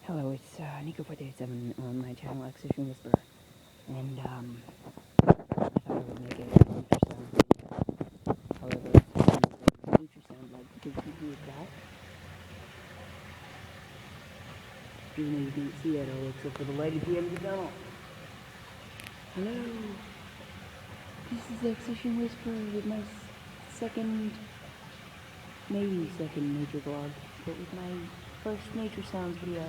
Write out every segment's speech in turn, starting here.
Hello, it's Nico437 on my channel, Excision Whisperer, and I thought I would make a nature sound video. However, it's a nature sound like you can hear that. Even though you can't see at all except for the light at the end of the tunnel. Hello, this is Excision Whisperer with my maybe second nature vlog, but with my first nature sounds video.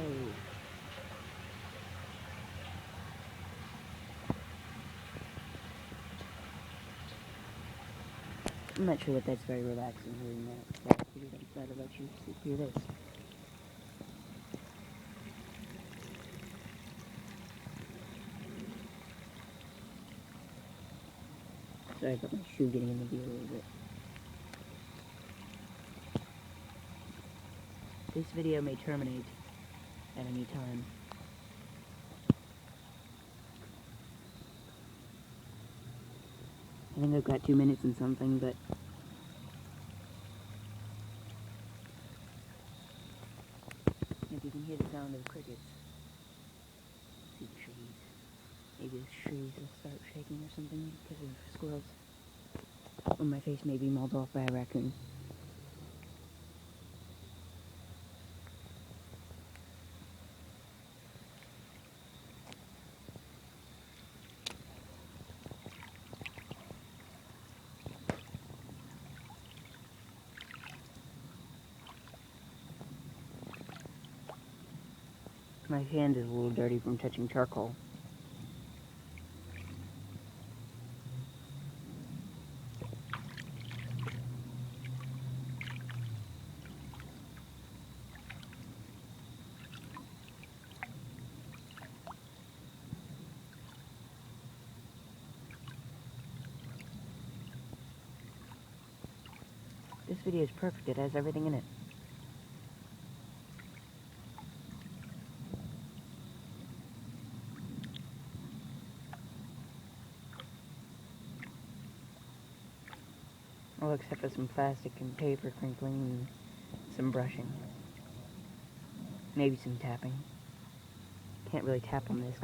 I'm not sure that that's very relaxing hearing that, so I figured I'd rather let you hear this. Sorry about my shoe getting in the view a little bit. This video may terminate at any time. I think I've got 2 minutes and something, but if you can hear the sound of crickets, see the trees. Maybe the trees will start shaking or something because of squirrels. Or my face may be mauled off by a raccoon. My hand is a little dirty from touching charcoal. This video is perfect, it has everything in it. Well, except for some plastic and paper crinkling and some brushing. Maybe some tapping. Can't really tap on this because